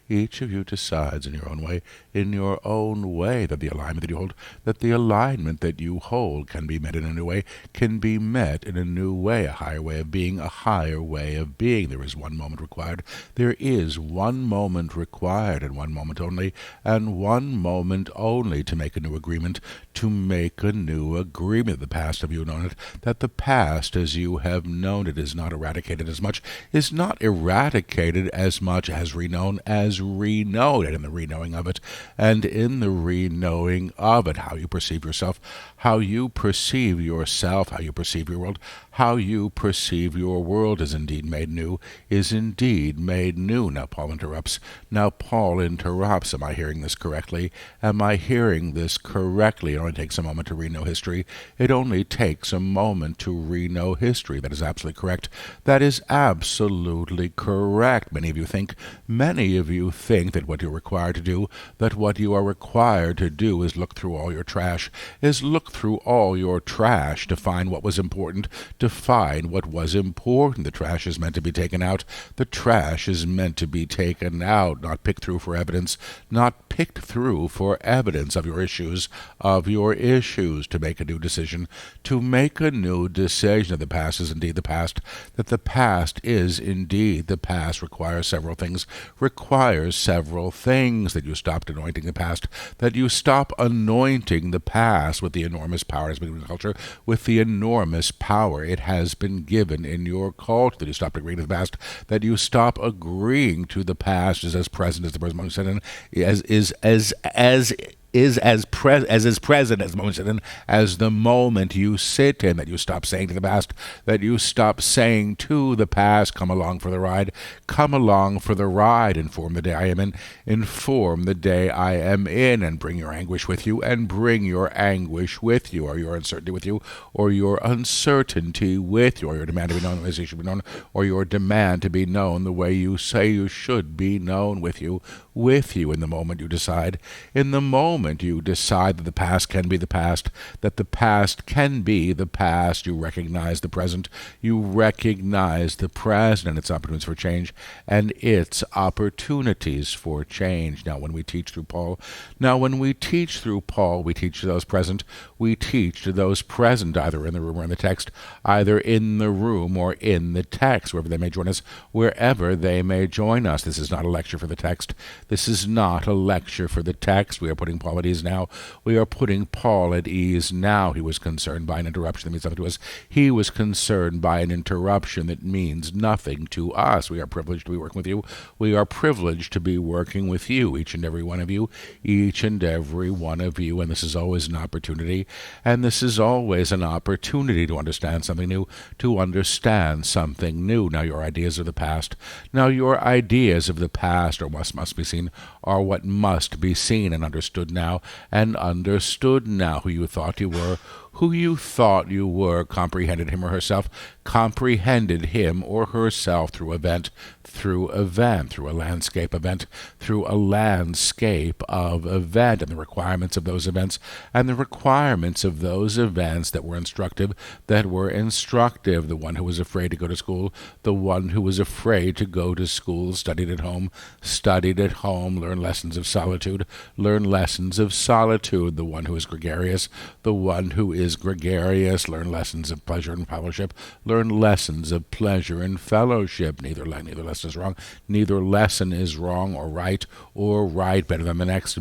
Each of you decides in your own way, that the alignment that you hold can be met in a new way, can be met in a new way, a higher way of being, a higher way of being. There is one moment required. There is one moment required, and one moment only, to make a new agreement, The past, have you known it? That the past, as you have known it, is not eradicated as much as reknown and in the reknowing of it, and in the reknowing of it, how you perceive yourself, how you perceive yourself, how you perceive your world, how you perceive your world is indeed made new. Now Paul interrupts. Am I hearing this correctly? It only takes a moment to reknow history. That is absolutely correct. Many of you think that what you are required to do is look through all your trash, to find what was important, to find what was important. The trash is meant to be taken out. Not picked through for evidence, of your issues, to make a new decision. That the past is indeed the past, requires several things, that you stopped anointing the past, that you stop anointing the past with the enormous power it has been given in culture, with the enormous power it has been given in your culture, that you stop agreeing to the past, as present as the present moment, and as present as the moment sit in, as the moment you sit in, that you stop saying to the past, come along for the ride, inform the day I am in, and bring your anguish with you, or your uncertainty with you, or your demand to be known as you should be known, or your demand to be known the way you say you should be known with you, in the moment you decide. That the past can be the past, you recognize the present, and its opportunities for change, Now, when we teach through Paul, we teach to those present, either in the room or in the text, wherever they may join us, This is not a lecture for the text. We are putting Paul at ease now. He was concerned by an interruption that means nothing to us. He was concerned by an interruption that means nothing to us. We are privileged to be working with you. Each and every one of you. And this is always an opportunity. To understand something new. Now, your ideas of the past. Must be seen, are what must be seen and understood now, who you thought you were, comprehended him or herself, through a landscape of event, and the requirements of those events, that were instructive, the one who was afraid to go to school, studied at home, learned lessons of solitude, the one who is gregarious, learn lessons of pleasure and fellowship, Neither lesson is wrong or right, better than the next.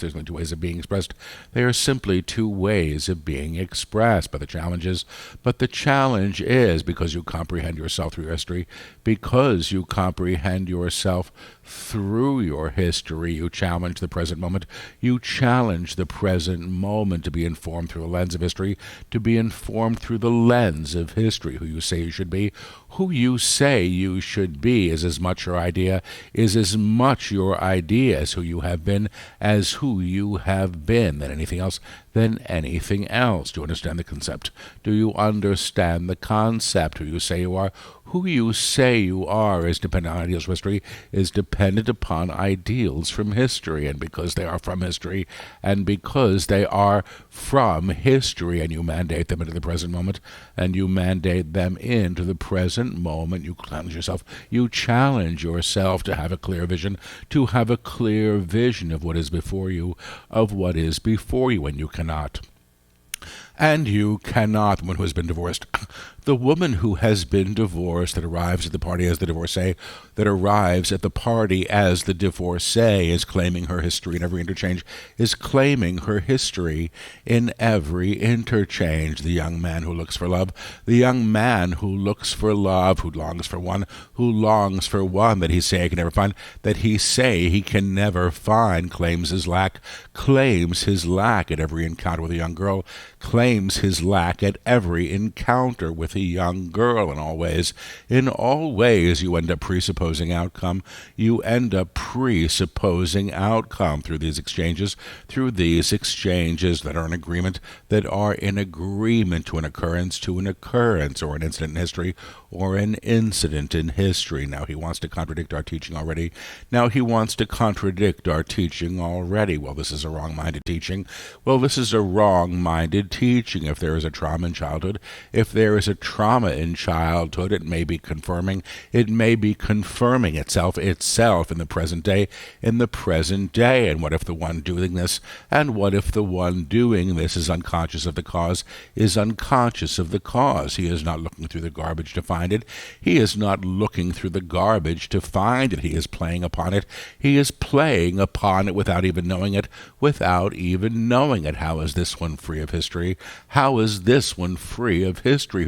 There's only two ways of being expressed. They are simply two ways of being expressed. But the challenge is, because you comprehend yourself through your history, you challenge the present moment. To be informed through the lens of history, who you say you should be. Is as much your idea as who you have been, than anything else. Do you understand the concept? Who you say you are, Who you say you are is dependent on ideals from history, is dependent upon ideals from history. And because they are from history, and because they are from history, and you mandate them into the present moment, and you mandate them into the present moment, you challenge yourself to have a clear vision, to have a clear vision of what is before you, and you cannot. And you cannot, the woman who has been divorced. The woman who has been divorced, that arrives at the party as the divorcee, is claiming her history in every interchange, is claiming her history in every interchange. The young man who looks for love, who longs for one that he say he can never find, claims his lack at every encounter with a young girl, claims his lack at every encounter with a young girl. In all ways, you end up presupposing outcome. Through these exchanges that are in agreement to an occurrence, or an incident in history. Now he wants to contradict our teaching already. Well, this is a wrong-minded teaching. If there is a trauma in childhood, it may be confirming itself in the present day. And what if the one doing this is unconscious of the cause, He is not looking through the garbage to find it. He is playing upon it. He is playing upon it without even knowing it. How is this one free of history? Who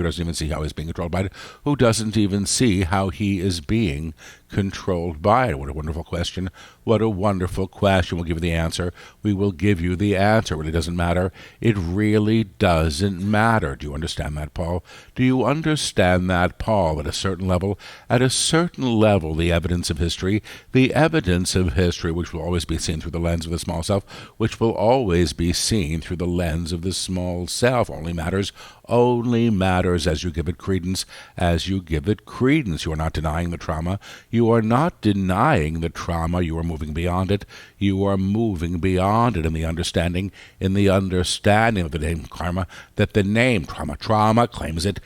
doesn't even see how he's being controlled by it? Who doesn't even see how he is being controlled by it? What a wonderful question. We'll give you the answer. We will give you the answer. It really doesn't matter. It really doesn't matter. Do you understand that, Paul? At a certain level, the evidence of history, which will always be seen through the lens of the small self, only matters as you give it credence. You are not denying the trauma. You are moving beyond it. In the understanding of the name karma, that the name trauma claims in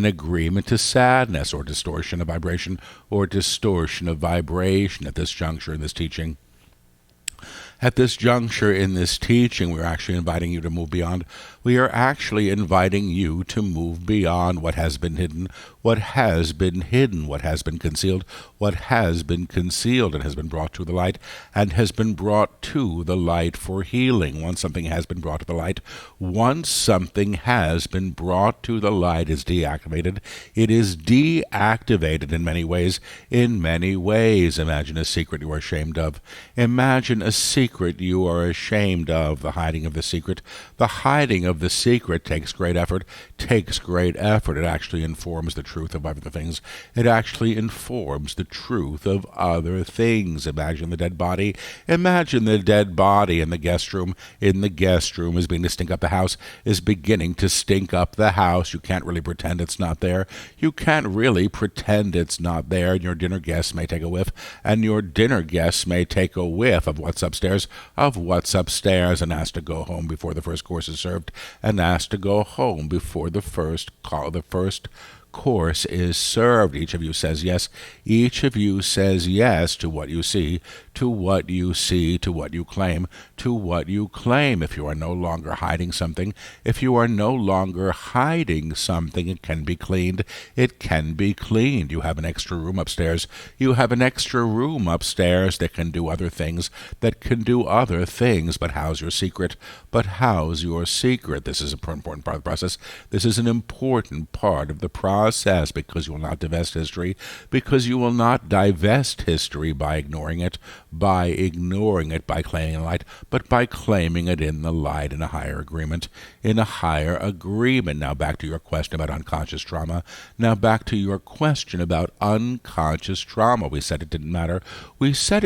agreement to sadness, or distortion of vibration, at this juncture in this teaching. We're actually inviting you to move beyond. We are actually inviting you to move beyond what has been hidden, what has been concealed, and has been brought to the light, for healing. Once something has been brought to the light, is deactivated. It is deactivated in many ways. Imagine a secret you are ashamed of. The hiding of the secret. Takes great effort. It actually informs the truth of other things. Imagine the dead body. In the guest room. Is beginning to stink up the house. You can't really pretend it's not there. And your dinner guests may take a whiff. Of what's upstairs. And ask to go home before the first course is served. The first course is served. Each of you says yes. To what you see, to what you claim, If you are no longer hiding something, it can be cleaned. You have an extra room upstairs. That can do other things. But how's your secret? This is an important part of the process. This is an important part of the process, because you will not divest history, by ignoring it, by claiming the light, but by claiming it in the light, in a higher agreement. Now back to your question about unconscious trauma. We said it didn't matter. Because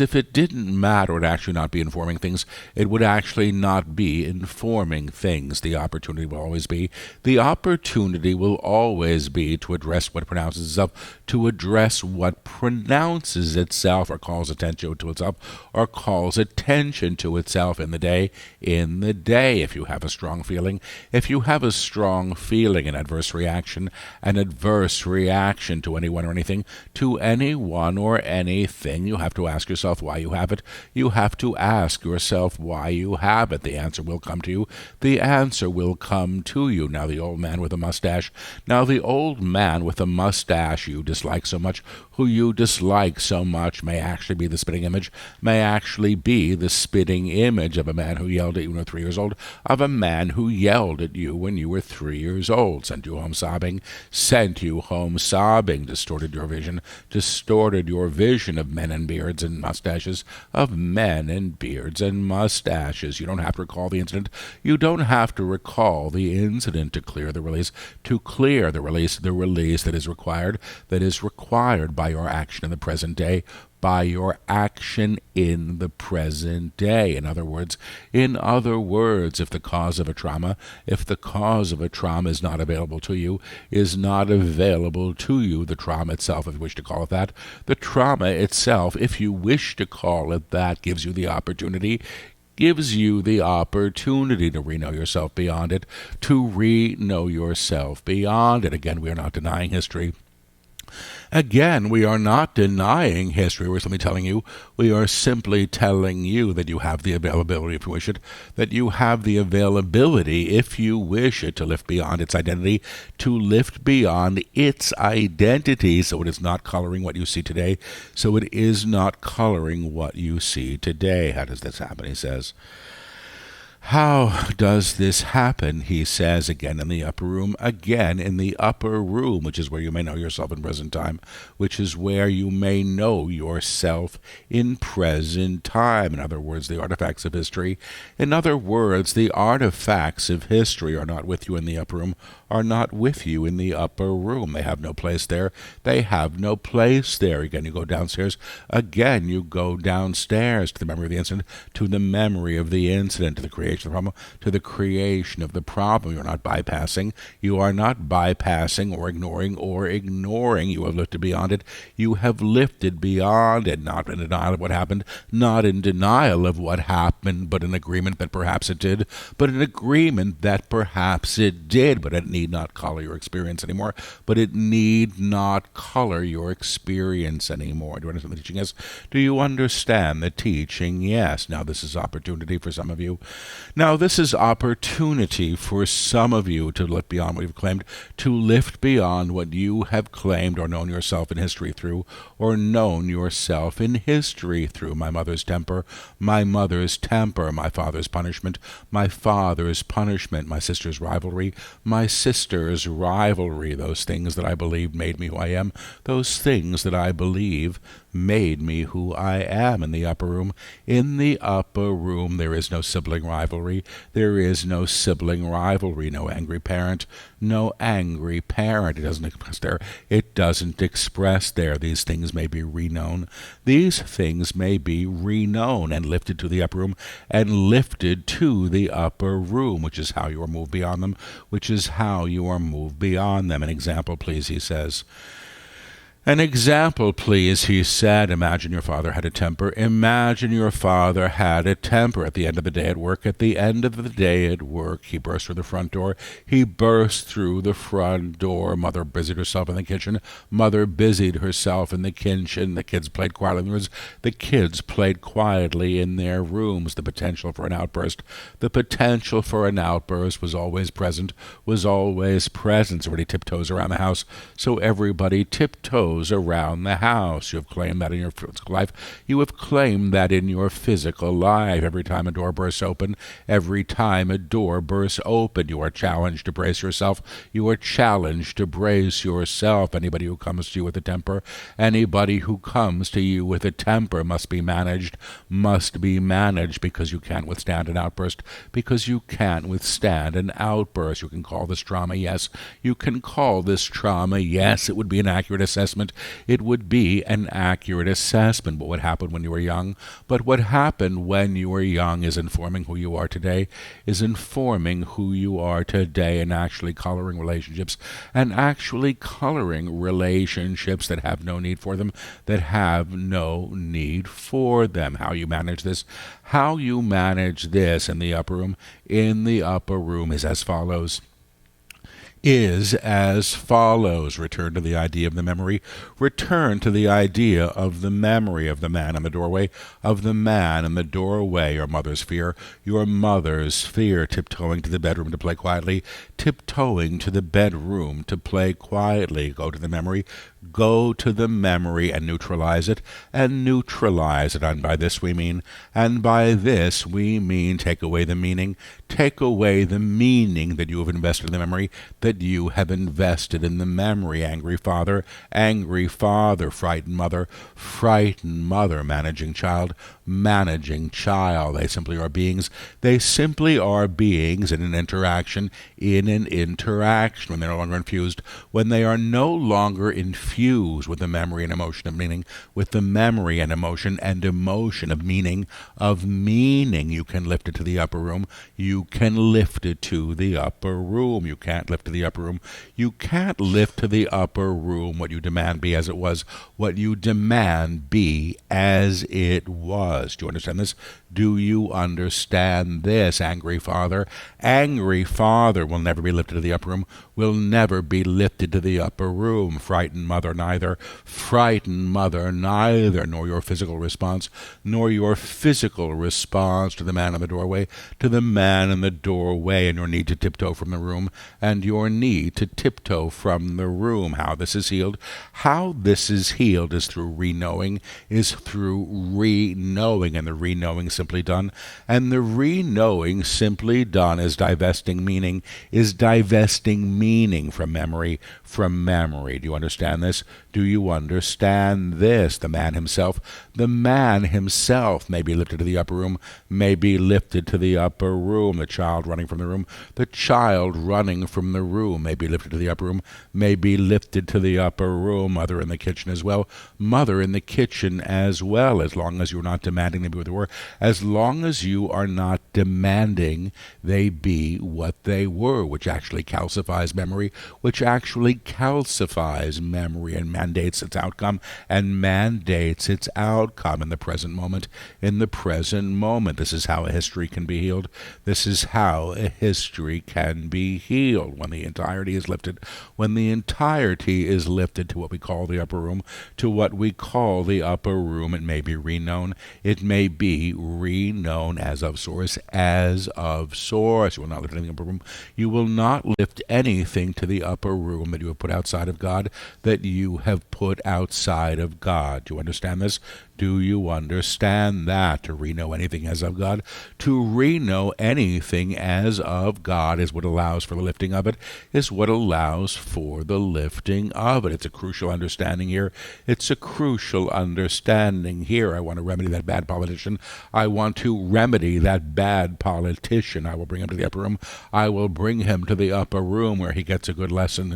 if it didn't matter, it would actually not be informing things. The opportunity will always be opportunity. The opportunity will always be to address what pronounces itself, to address what pronounces itself or calls attention to itself or calls attention to itself in the day. In the day, if you have a strong feeling, an adverse reaction to anyone or anything, you have to ask yourself why you have it. You have to ask yourself why you have it. The answer will come to you. Now the old man with a mustache you dislike so much, who you dislike so much, may actually be the spitting image of a man who yelled at you when you were 3 years old, when you were 3 years old, sent you home sobbing, distorted your vision of men and beards and mustaches, You don't have to recall the incident. You don't have to recall the incident to clear the release, the release that is required by your action in the present day, In other words, if the cause of a trauma is not available to you, the trauma itself, if you wish to call it that, the trauma itself, if you wish to call it that, gives you the opportunity to re-know yourself beyond it, Again, we are not denying history. We are not denying history. We're simply telling you, that you have the availability, if you wish it, if you wish it, to lift beyond its identity, so it is not coloring what you see today. How does this happen, he says? How does this happen? He says, again in the upper room, which is where you may know yourself in present time, In other words, the artifacts of history. Are not with you in the upper room, They have no place there. Again, you go downstairs. To the memory of the incident, to the creation of the problem. You are not bypassing. Or ignoring. You have lifted beyond it. Not in denial of what happened, but in agreement that perhaps it did. But it need not color your experience anymore. Do you understand the teaching? Yes. Do you understand the teaching? Yes. Now this is opportunity for some of you. to lift beyond what you've claimed, to lift beyond what you have claimed or known yourself in history through, my mother's temper, my father's punishment, my sister's rivalry, those things that I believed made me who I am, made me who I am. In the upper room, there is no sibling rivalry. No angry parent. It doesn't express there. These things may be renown. And lifted to the upper room, which is how you are moved beyond them. An example, please, he says. He said. Imagine your father had a temper. At the end of the day at work. He burst through the front door. Mother busied herself in the kitchen. The kids played quietly in their rooms. The potential for an outburst was always present. Everybody tiptoes around the house. So everybody tiptoes around the house. You have claimed that in your physical life. Every time a door bursts open, you are challenged to brace yourself. Anybody who comes to you with a temper, must be managed, because you can't withstand an outburst. You can call this trauma, yes. It would be an accurate assessment assessment. It would be an accurate assessment. What would happen when you were young? But what happened when you were young is informing who you are today, is informing who you are today, and actually coloring relationships, and actually coloring relationships that have no need for them, that have no need for them. How you manage this? How you manage this in the upper room? In the upper room is as follows. Return to the idea of the memory. Return to the idea of the memory of the man in the doorway, of the man in the doorway. Your mother's fear, tiptoeing to the bedroom to play quietly, tiptoeing to the bedroom to play quietly. Go to the memory and neutralize it, and by this we mean take away the meaning that you have invested in the memory, that you have invested in the memory. Angry father, frightened mother, managing child. They simply are beings in an interaction, when they're no longer infused, when they are no longer infused with the memory and emotion of meaning, with the memory and emotion of meaning, you can lift it to the upper room. You can't lift to the upper room what you demand be as it was, Do you understand this? Do you understand this? Angry father will never be lifted to the upper room, Frightened mother neither, nor your physical response to the man in the doorway, and your need to tiptoe from the room, How this is healed? Is through re-knowing, and the re-knowing simply done. And the re-knowing simply done is divesting meaning from memory. Do you understand this? The man himself may be lifted to the upper room, The child running from the room, may be lifted to the upper room, Mother in the kitchen as well, as long as you're not demanding they be what they were, they be what they were, which actually calcifies memory, and mandates its outcome, in the present moment. This is how a history can be healed. When the entirety is lifted, to what we call the upper room, it may be reknown. It may be reknown as of source. You will not lift anything to the upper room. You will not lift anything to the upper room that you have put outside of God, Do you understand this? Do you understand that? To reknow anything as of God? To reknow anything as of God is what allows for the lifting of it, It's a crucial understanding here. I want to remedy that bad politician. I will bring him to the upper room. I will bring him to the upper room where he gets a good lesson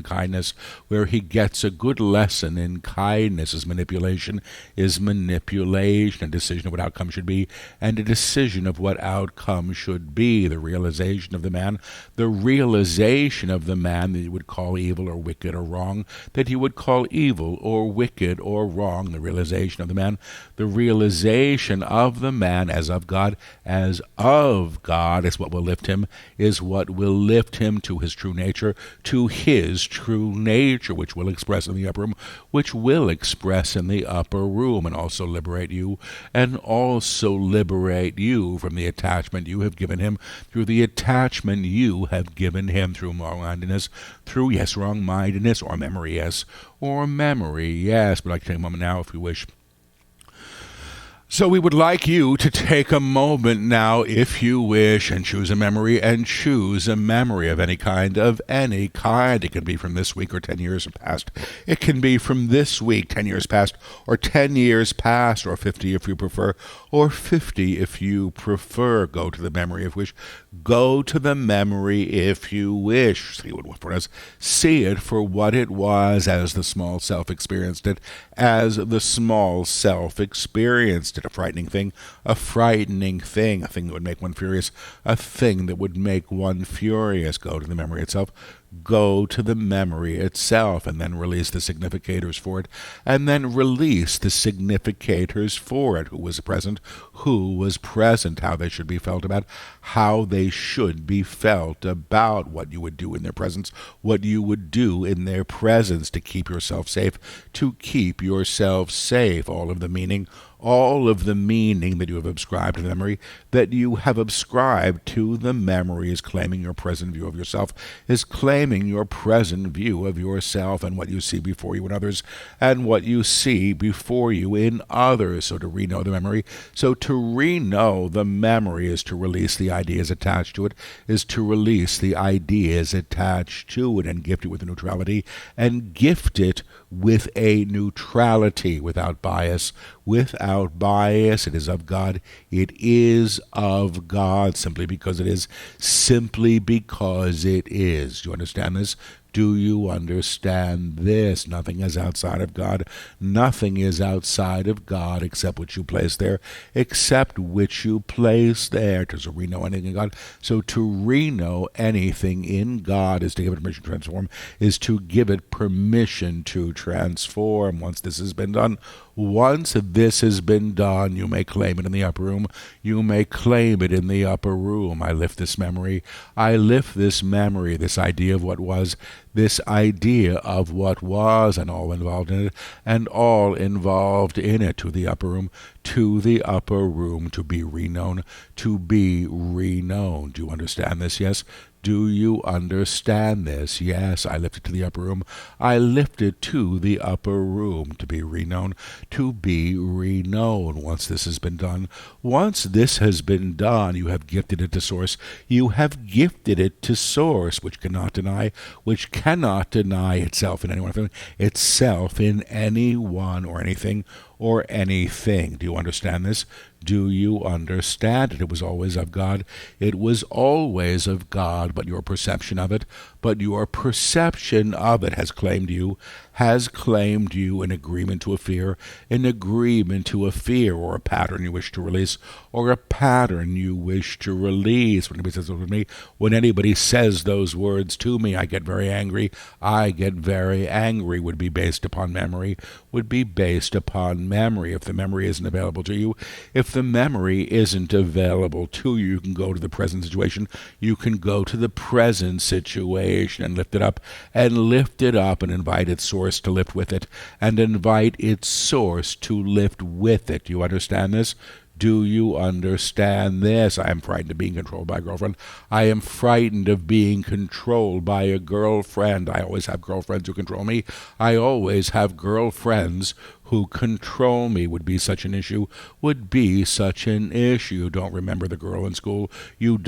in kindness, His manipulation is manipulation, a decision of what outcome should be, and a decision of what outcome should be. The realization of the man that you would call evil or wicked or wrong, The realization of the man, as of God, is what will lift him, to his true nature, which will express in the upper room, and also liberate you, from the attachment you have given him, through wrong-mindedness, or memory, yes, but I can take a moment now if you wish. So we would like you to take a moment now, if you wish, and choose a memory, of any kind, It can be from this week or 10 years past. It can be from this week, 10 years past, or 10 years past, or 50 if you prefer, Go to the memory of which. Go to the memory if you wish. See it for what it was as the small self experienced it, as the small self experienced it. A frightening thing, a thing that would make one furious, a thing that would make one furious. Go to the memory itself. Go to the memory itself, and then release the significators for it, and then release the significators for it. Who was present, how they should be felt about, how they should be felt about, what you would do in their presence, what you would do in their presence to keep yourself safe, all of the meaning that you have ascribed to the memory, is claiming your present view of yourself, is claiming your present view of yourself and what you see before you in others, and what you see before you in others. So to re-know the memory, is to release the ideas attached to it, and gift it with a neutrality, and gift it with a neutrality, without bias. It is of God. It is of God simply because it is. Do you understand this? Do you understand this? Nothing is outside of God. Nothing is outside of God except which you place there. To re-know anything in God. So to re-know anything in God is to give it permission to transform, Once this has been done, you may claim it in the upper room. I lift this memory. This idea of what was, and all involved in it, to the upper room, to be reknown, Do you understand this? Yes. Do you understand this? Yes, I lift it to the upper room. To be reknown, Once this has been done, you have gifted it to Source. Which cannot deny itself in anyone or anything or anything. Do you understand this? Do you understand it? It was always of God. But your perception of it, has claimed you in agreement to a fear, or a pattern you wish to release, When anybody says those words to me, I get very angry. Would be based upon memory. If the memory isn't available to you, you can go to the present situation. You can go to the present situation and lift it up, and invite its source to lift with it, Do you understand this? Do you understand this? I am frightened of being controlled by a girlfriend. I am frightened of being controlled by a girlfriend. I always have girlfriends who control me. Who control me. Would be such an issue. You don't remember the girl in school. Who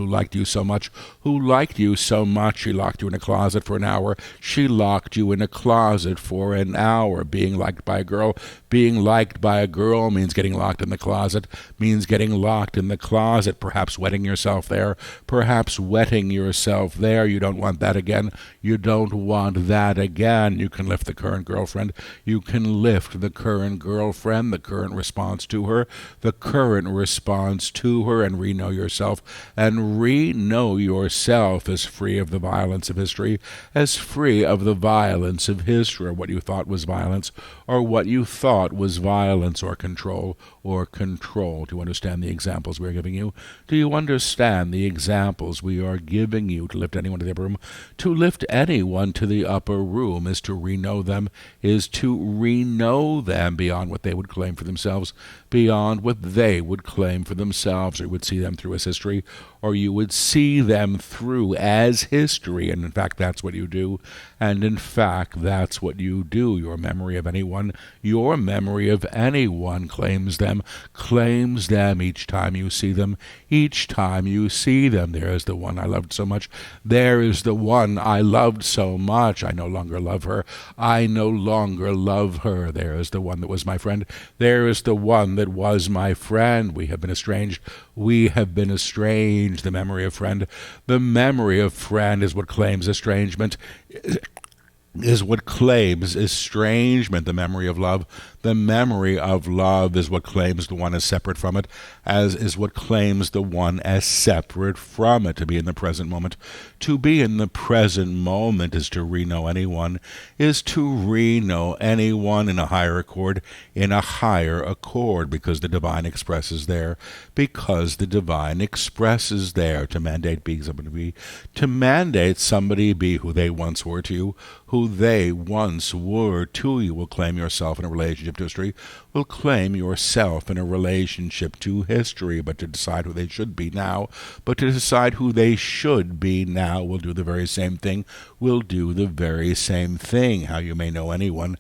liked you so much. She locked you in a closet for an hour. Being liked by a girl. Means getting locked in the closet. Perhaps wetting yourself there. You don't want that again. You can lift the current girlfriend. You can lift the current girlfriend, the current response to her, and re-know yourself. And re-know yourself as free of the violence of history, or what you thought was violence, or control, Do you understand the examples we are giving you? Do you understand the examples we are giving you? To lift anyone to the upper room. To lift anyone to the upper room is to re-know them, beyond what they would claim for themselves, or you would see them through as history, or you would see them through as history. And in fact, that's what you do. And in fact, that's what you do. Your memory of anyone claims them each time you see them. Each time you see them, there is the one I loved so much. There is the one I loved so much. I no longer love her. I no longer love her. There is the one that was my friend. There is the one that was my friend. We have been estranged. We have been estranged. The memory of friend. The memory of friend is what claims estrangement. Is what claims estrangement. The memory of love. The memory of love is what claims the one as separate from it, as is what claims the one as separate from it. To be in the present moment. To be in the present moment is to re-know anyone, is to re-know anyone in a higher accord, because the divine expresses there, to mandate be somebody be, to mandate somebody be who they once were to you, will claim yourself in a relationship to history, will claim yourself in a relationship to history, but to decide who they should be now, will do the very same thing, How you may know anyone,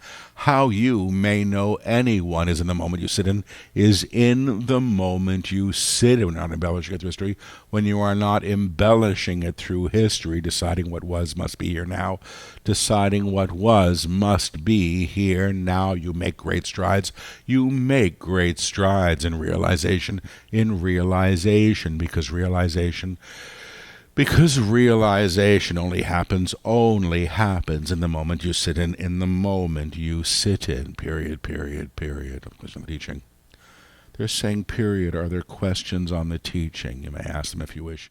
is in the moment you sit in, We're not embellishing it through history, when you are not embellishing it through history, deciding what was must be here now, deciding what was must be here now. You make great strides. You make great strides in realization, because realization only happens in the moment you sit in, period. Question on the teaching. They're saying period. Are there questions on the teaching? You may ask them if you wish.